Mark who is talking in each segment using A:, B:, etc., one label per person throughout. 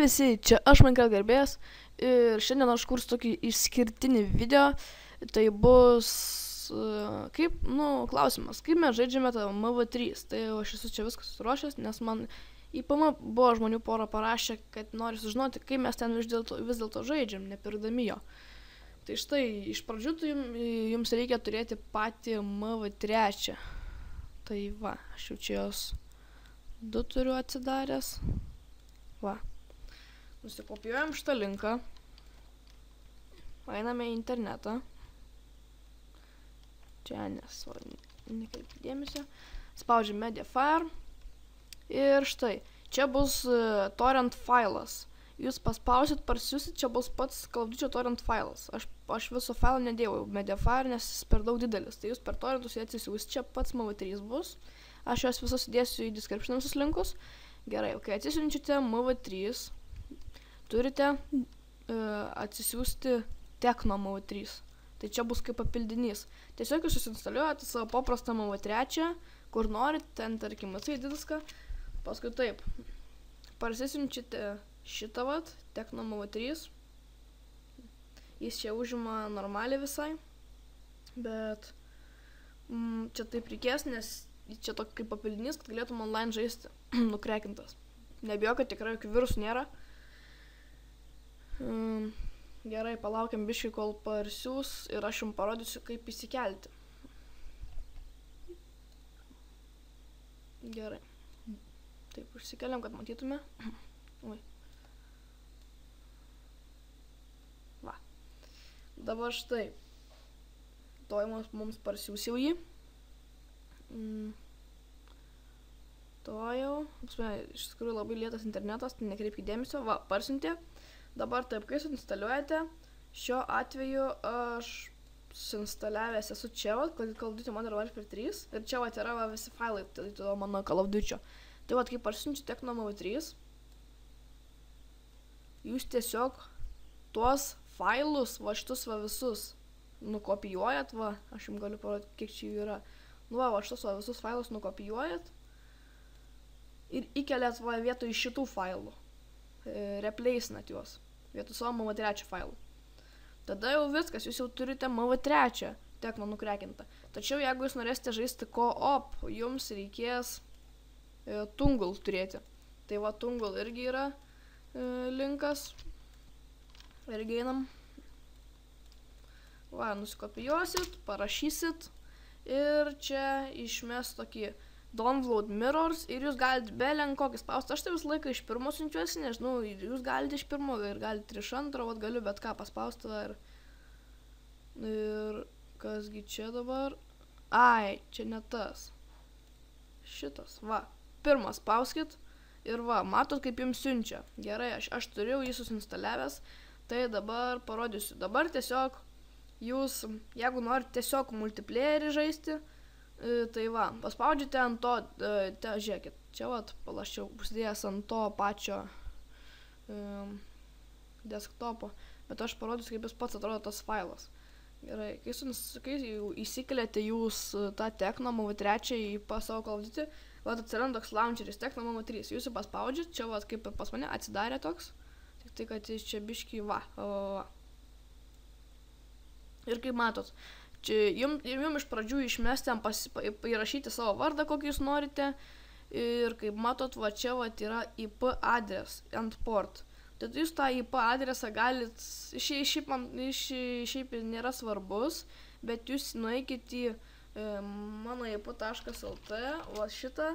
A: visi, čia aš Minecraft gerbėjas ir šiandien aš kursiu tokį išskirtinį video. Tai bus, klausimas, kaip mes žaidžiame tą MV3. Tai aš esu čia viskas suruošęs, nes man į PM buvo žmonių porą parašę, kad nori sužinoti, kaip mes ten vis dėlto žaidžiam, nepirkdami jo. Tai štai, iš pradžių jums reikia turėti patį MV3. Tai va, aš jau čia jos 2 turiu atsidaręs. Va. Nusikopijuojam šitą linką. Einame į internetą. Čia nekreipkite dėmesio. Spaudžiam Mediafire. Ir štai, čia bus torrent failas. Jūs paspausit, parsiusit, čia bus pats Call of Duty torrent failas. Aš viso failo nedėjau Mediafire, nes jis per daug didelis. Tai jūs per torrentus jį atsisiųsit, čia pats MV3 bus. Aš juos visus įdėsiu į description visus linkus. Gerai, kai atsisiunčiate MV3, turite atsisiųsti Tekno MV3. Tai čia bus kaip papildinys. Tiesiog jūs susinstaliuojate savo paprastą MV3, kur norit, ten tarkim atsai diską. Paskui taip, parsisiunčiate šitą vat, Tekno MV3. Jis čia užima normaliai visai. Bet čia taip reikės, nes čia tokia kaip papildinys, kad galėtum online žaisti nukrekintas. Nebijok, kad tikrai jokių virusų nėra. Gerai, palaukiam biškį, kol parsiūs ir aš jums parodysiu, kaip įsikelti. Gerai. Taip, užsikeliam, kad matytume. Oi. Va. Dabar štai. Toj mums parsiūs jau jį. To jau. Iš tikrųjų labai lėtas internetas, tai nekreipkite dėmesio. Va, parsiuntė. Dabar taip, kai suinstaliuojate, šiuo atveju aš suinstaliavęs esu čia, Call of Duty Modern Warfare 3. Ir čia yra visi failai, tai mano Call of Duty. Tai kai parsiunčiate Tekno MV3, jūs tiesiog tuos failus, va šitus va visus, nukopijuojat, va, aš jums galiu parodyti, kiek čia jų yra. Va šitus va visus failus nukopijuojat ir įkeliat va vietoj šitų failų. Replacinat juos vietoj savo MV3 failų. Tada jau viskas, jūs jau turite MV3 Tekno nukrekintą. Tačiau jeigu jūs norėsite žaisti co-op, jums reikės Tungle turėti. Tai va Tungle irgi yra linkas. Irgi einam. Va, nusikopijuosit, parašysit ir čia išmes tokį download mirrors ir jūs galite belen kokį spausti. Aš tai visą laiką iš pirmo siunčiuosi, nežinau, jūs galite iš pirmo ir galite iš antro, vat galiu bet ką paspausti. Ir kasgi čia dabar? Ai, čia ne tas. Šitas, va. Pirmas spauskit ir va, matot kaip jums siunčia. Gerai, aš turiu jį susinstaliavęs, tai dabar parodysiu. Dabar tiesiog jūs, jeigu norite tiesiog multiplayerį žaisti, tai va, paspaudžiate ant to, žiūrėkit, čia vat, aš čia užsidėjęs ant to pačio desktopo, bet aš parodysiu, kaip jis pats atrodo tas failas. Gerai, kai jau įsikeliate jūs tą Tekno MV3 į savo Call of Duty, vat atsiranda toks launcheris Tekno MV3, jūs jį paspaudžiat, čia vat kaip pas mane atsidarė toks, tik tai, kad jis čia biškį va. Ir kaip matot, jums iš pradžių išmesti įrašyti savo vardą, kokį jūs norite. Ir kaip matot, va čia va yra IP adres ant port. Tai jūs tą IP adresą galit, šiaip nėra svarbus, bet jūs nueikit į mano ip.lt, va šitą,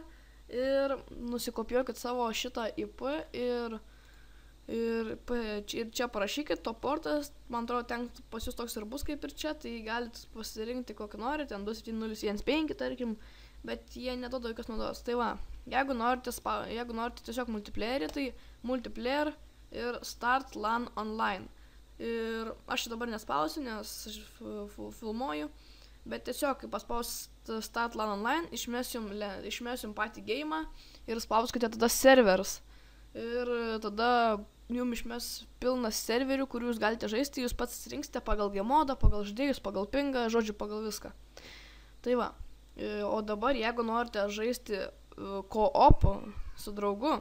A: ir nusikopijuokit savo šitą IP ir čia parašykit to portas, man atrodo, ten pas jūs toks ir bus kaip ir čia, tai galit pasirinkti kokį norite, ten 27015 tarkim, bet jie neduoda jokios naudos. Tai va, jeigu norite tiesiog multiplayerį, tai multiplayer ir start LAN online. Ir aš dabar nespausiu, nes aš filmuoju, bet tiesiog, kai paspausit start LAN online, išmesiu patį game'ą ir spauskite tada servers. Ir tada jums išmes pilnas serverių, kur jūs galite žaisti, jūs pats rinksite pagal G-modą, pagal žaidėjus, pagal pingą, žodžiu, pagal viską. Tai va, o dabar jeigu norite žaisti co-op su draugu,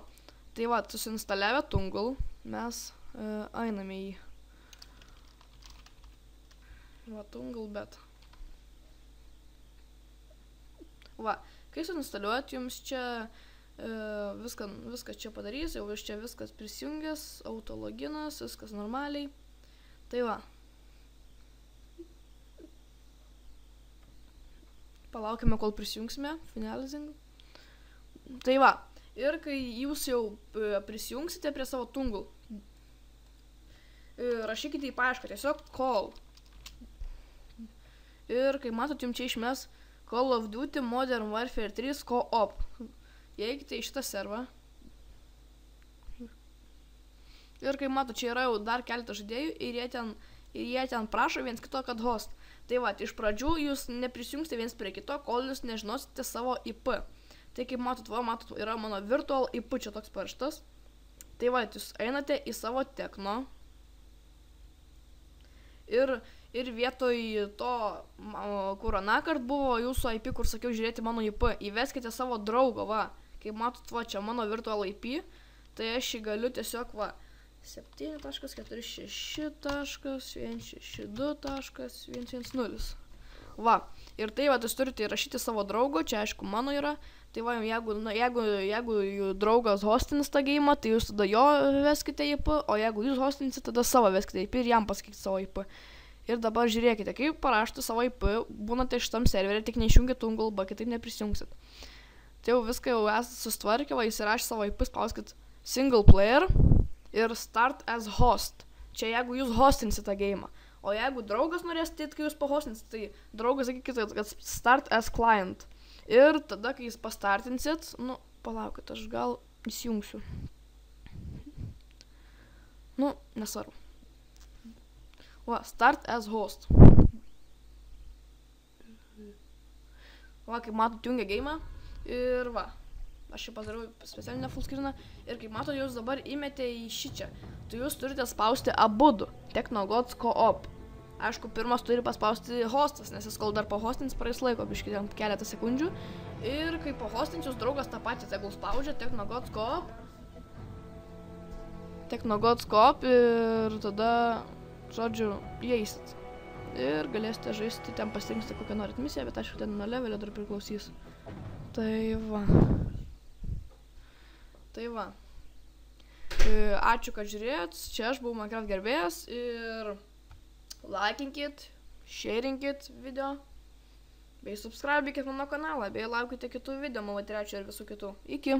A: tai va, susinstaliavę Tungle, mes einame į va, Tungle bet. Va, kai suinstaliuojat, jums čia viskas čia padarys, jau iš čia viskas prisijungęs, autologinas, viskas normaliai. Tai va. Palaukime, kol prisijungsime, finalizing. Tai va, ir kai jūs jau prisijungsite prie savo Tungle, rašykite į paiešką tiesiog call. Ir kai matot, jums čia išmes Call of Duty Modern Warfare 3 Co-op. Įeikite į šitą servą. Ir kai matot, čia yra jau dar keletą žaidėjų ir jie ten prašo viens kito, kad host. Tai va, iš pradžių jūs neprisijungsite viens prie kito, kol jūs nežinosite savo IP. Tai kaip matot, yra mano virtual IP čia toks paraštas. Tai va, jūs einate į savo Tekno. Ir vietoj to, kur anakart buvo jūsų IP, kur sakiau žiūrėti mano IP, įveskite savo draugo, va. Kaip matot, va, čia mano virtual IP, tai aš jį galiu tiesiog, va, 7.46.162.110. Va, ir tai, va, jūs turite įrašyti savo draugo, čia aišku mano yra. Tai va, jeigu jų draugas hostins tą geimą, tai jūs tada jo veskite IP, o jeigu jūs hostinsit, tada savo veskite IP ir jam pasakykite savo IP. Ir dabar žiūrėkite, kaip parašyti savo IP, būnate šitam serverį, tik neišjungit Tungle, kitaip neprisijungsit. Tai jau viską jau esate sustvarkę, va, įsirašę savo IP, spauskit single player ir start as host. Čia jeigu jūs hostinsit tą geimą. O jeigu draugas norės, tai kai jūs pahostinsit, tai draugas sakykite, kad start as client. Ir tada, kai jūs pastartinsit, nu, palaukit, aš gal įsijungsiu. Nu, nesvarbu. Va, start as host. Va, kaip matot, jungia geimą. Ir va, aš čia padariau specialinę full screeną. Ir kaip matot, jūs dabar įmetė į šičia. Tai jūs turite spausti abudu. Technogods Co-op. Aišku, pirmas turi paspausti hostas, nes jis kol dar pahostins praeis laiko, biškį keletą sekundžių. Ir kai pahostins, jūs draugas tą patį, tegul spaudžia Technogods Co-op. Technogods Co-op ir tada, žodžiu, įeisit. Ir galėsite žaisti, ten pasirinksite kokią norit misiją, bet aišku, ten nuo levelio dar priklausys. Tai va. Tai va. Ačiū, kad žiūrėjot. Čia aš buvau Minecraft gerbėjas ir laikinkit, sharingit video, bei subscribikit mano kanalą, bei laukite kitų video, mano trečio ir visų kitų. Iki.